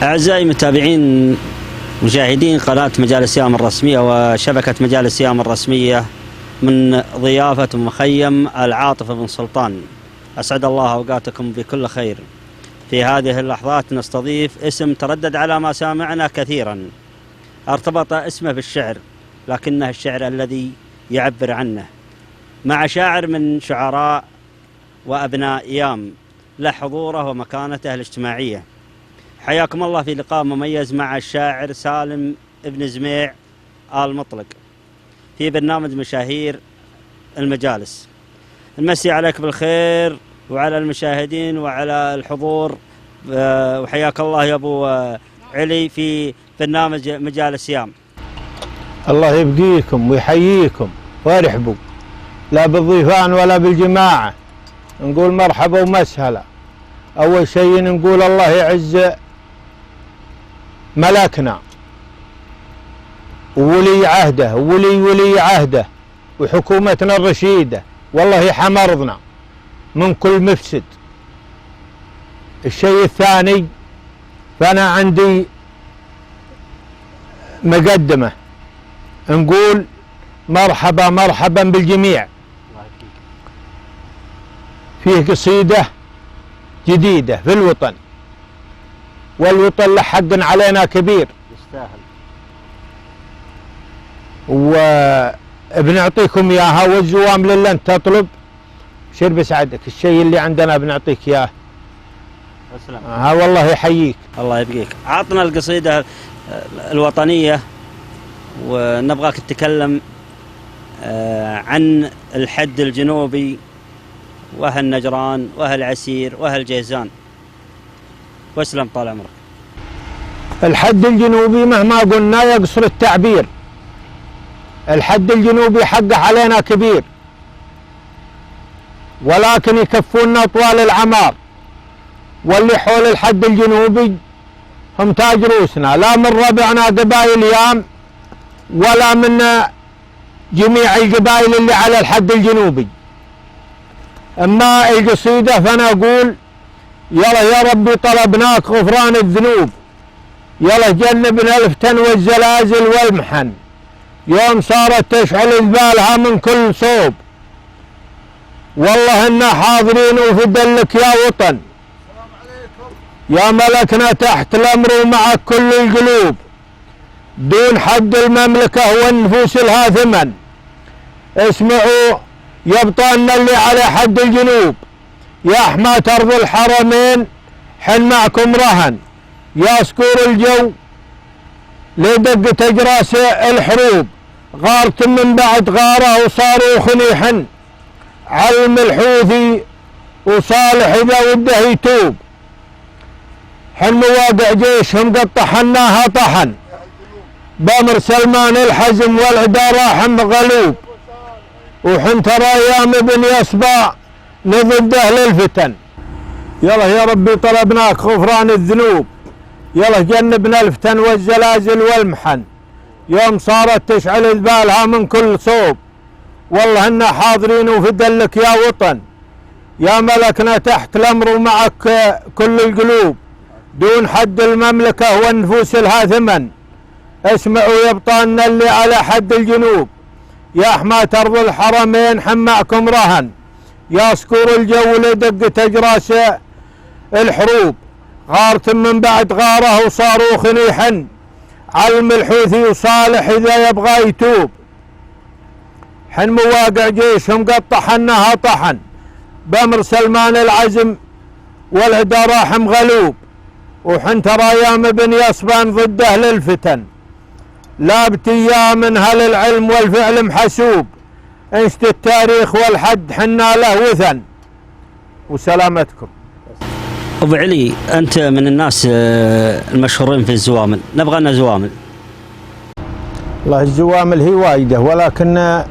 أعزائي متابعين مشاهدين قناة مجال السيام الرسمية وشبكة مجال السيام الرسمية، من ضيافة مخيم العاطفة بن سلطان، أسعد الله أوقاتكم بكل خير. في هذه اللحظات نستضيف اسم تردد على مسامعنا كثيرا، ارتبط اسمه بالشعر لكنه الشعر الذي يعبر عنه، مع شاعر من شعراء وأبناء يام له حضوره ومكانته الاجتماعية. حياكم الله في لقاء مميز مع الشاعر سالم بن زميع آل مطلق في برنامج مشاهير المجالس. نمسي عليك بالخير وعلى المشاهدين وعلى الحضور، وحياك الله يا أبو علي في برنامج مجال السيام. الله يبقيكم ويحييكم ويرحبوا، لا بالضيفان ولا بالجماعة. نقول مرحبا ومسهلا. أول شيء نقول الله يعز ملكنا وولي عهده ولي عهده وحكومتنا الرشيدة، والله يحمى أرضنا من كل مفسد. الشيء الثاني، فأنا عندي مقدمة نقول مرحبا مرحبا بالجميع. فيه قصيدة جديدة في الوطن، والوطن له حق علينا كبير يستاهل، وبنعطيكم إياها، والزوام لله أنت تطلب شر بسعدك. الشيء اللي عندنا بنعطيك إياه. أسلم. والله يحييك. الله يبقيك. عطنا القصيدة الوطنية ونبغاك تتكلم عن الحد الجنوبي وأهل نجران وأهل عسير وأهل جيزان. واسلم طال عمرك. الحد الجنوبي مهما قلنا يقصر التعبير. الحد الجنوبي حقه علينا كبير، ولكن يكفونا طوال العمار. واللي حول الحد الجنوبي هم تاج روسنا، لا من ربعنا قبائل يام ولا من جميع القبائل اللي على الحد الجنوبي. اما القصيدة فانا اقول يلا يا ربي طلبناك غفران الذنوب، يلا جنبنا الفتن والزلازل والمحن، يوم صارت تشعل ذبالها من كل صوب. والله انا حاضرين وفدلك يا وطن، يا ملكنا تحت الامر ومعك كل القلوب، دون حد المملكة والنفوس لها ثمن. اسمعوا يا ابطالنا اللي على حد الجنوب، يا حماة أرض الحرمين حن معكم رهن، يا سكور الجو لدق تجراس الحروب، غارت من بعد غاره وصاروخ يحن، علم الحوثي وصالح إذا وده يتوب، حن مواقع جيشهم قد طحناها طحن، بامر سلمان الحزم والعدا راحم غلوب، وحن ترى ايام ابن يصبع نضده للفتن. يلا يا ربي طلبناك غفران الذنوب، يلا جنبنا الفتن والزلازل والمحن، يوم صارت تشعل ذبالها من كل صوب. والله انا حاضرين وفدلك يا وطن، يا ملكنا تحت الامر ومعك كل القلوب، دون حد المملكة والنفوس لها ثمن. اسمعوا يا ابطالنا اللي على حد الجنوب، يا حماة أرض الحرمين حن معكم رهن، يا سكور الجو لدق تجراس الحروب، غارت من بعد غاره وصاروخ يحن، علم الحوثي وصالح إذا يبغى يتوب، حن مواقع جيشهم قد طحناها طحن، بأمر سلمان العزم والعدا راحم غلوب، وحن ترى ايام ابن يصبان ضده للفتن، لا بتيا من هل العلم والفعل محسوب، انشد التاريخ والحد حنا له وثن. وسلامتكم. أبو علي، أنت من الناس المشهورين في الزوامل، نبغى لنا زوامل. والله الزوامل هي وايدة، ولكن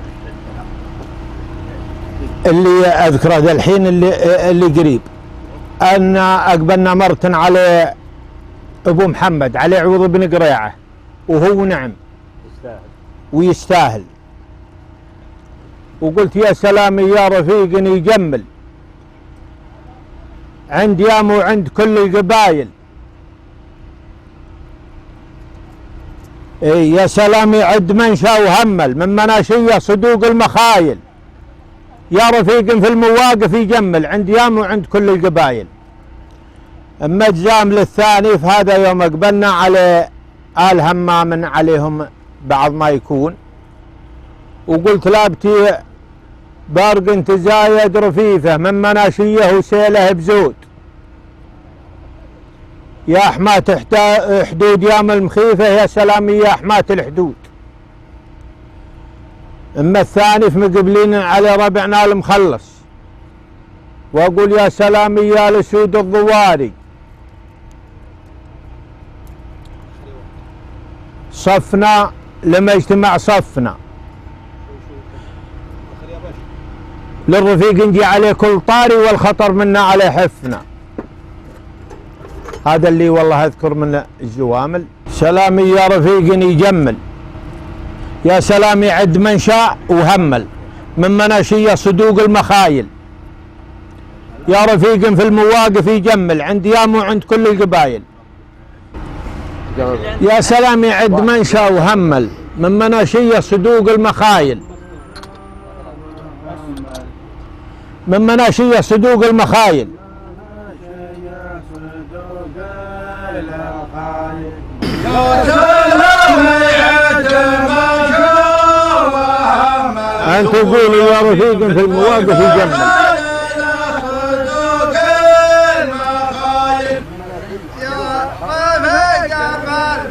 اللي أذكره ذا الحين اللي قريب، أن أقبلنا مرة على أبو محمد علي عوض بن قريعة، وهو نعم ويستاهل. وقلت يا سلام يا رفيق يجمل عند يام وعند كل القبايل، يا سلام يعد منشا وهمل من مناشية صدوق المخايل، يا رفيق في المواقف يجمل عند يام وعند كل القبايل. اما اجزام للثاني فهذا يوم اقبلنا على آل همام عليهم بعض ما يكون، وقلت لابتي بارق تزايد رفيفه من مناشيه وسيله بزود، يا حماة حدود يام المخيفه يا سلام يا حماة الحدود. اما الثاني فمقبلين على ربعنا المخلص، واقول يا سلام يا لسود الضواري، صفنا لما اجتمع صفنا للرفيق نجي عليه كل طاري والخطر منا عليه حفنا. هذا اللي والله اذكر من الجوامل. سلامي يا رفيق يجمل، يا سلام يعد منشا وهمل من مناشية صدوق المخايل، يا رفيق في المواقف يجمل عند يام وعند كل القبايل. يا سلام يعد منشا وهمل من مناشية صدوق المخايل، من مناشية صدوق المخايل. أنت تقولوا يا رفيق في المواقف يجمل.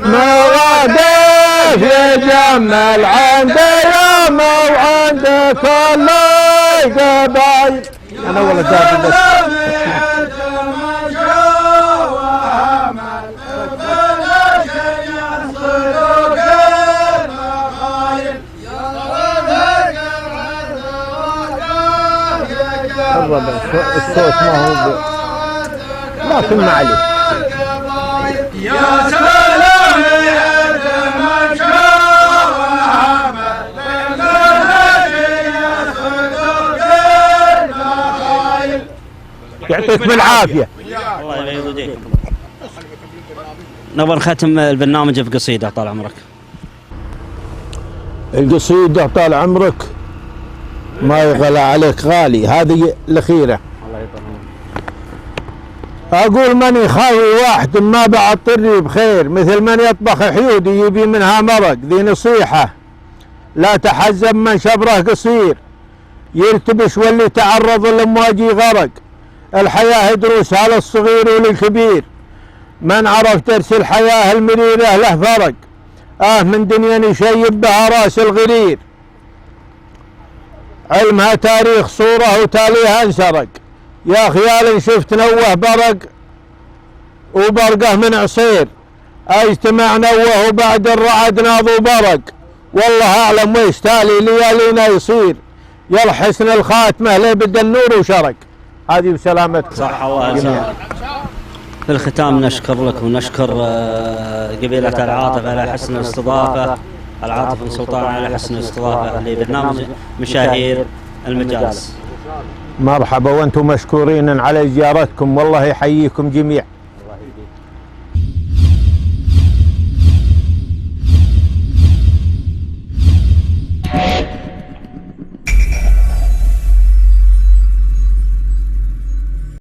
مرادف يجمل عند يوم وعند كل القبايل. أنا ولا داري بس. الصوت ما هو لكن ما عليه. يا سلام يعطيك بالعافية. الله يبيض وجهكم. نبغى نختم البرنامج بقصيدة طال عمرك. القصيدة طال عمرك ما يغلى عليك غالي، هذه الأخيرة. الله يطول. أقول من يخاوي واحد ما بعد طري بخير، مثل من يطبخ حيودي يبي منها مرق. ذي نصيحة لا تحزب من شبره قصير، يرتبش واللي تعرض لأمواج غرق. الحياة دروسها للصغير وللكبير، من عرف درس الحياة المريرة له فرق. من دنيا يشيب بها راس الغرير، علمها تاريخ صورة وتاليها انسرق. يا خيال شفت نوه برق وبرقه من عصير، اجتمع نوه وبعد الرعد ناضوا برق. والله اعلم ويش تالي ليالينا يصير، يلحسن الخاتمه لبد النور وشرق. هذه بسلامتك. صحة وسلامة. في الختام نشكر لك ونشكر قبيلة العاطف على حسن الاستضافة، العاطف بن سلطان على حسن الاستضافة لبرنامج مشاهير المجالس. مرحبا وانتم مشكورين على زيارتكم، والله يحييكم جميع.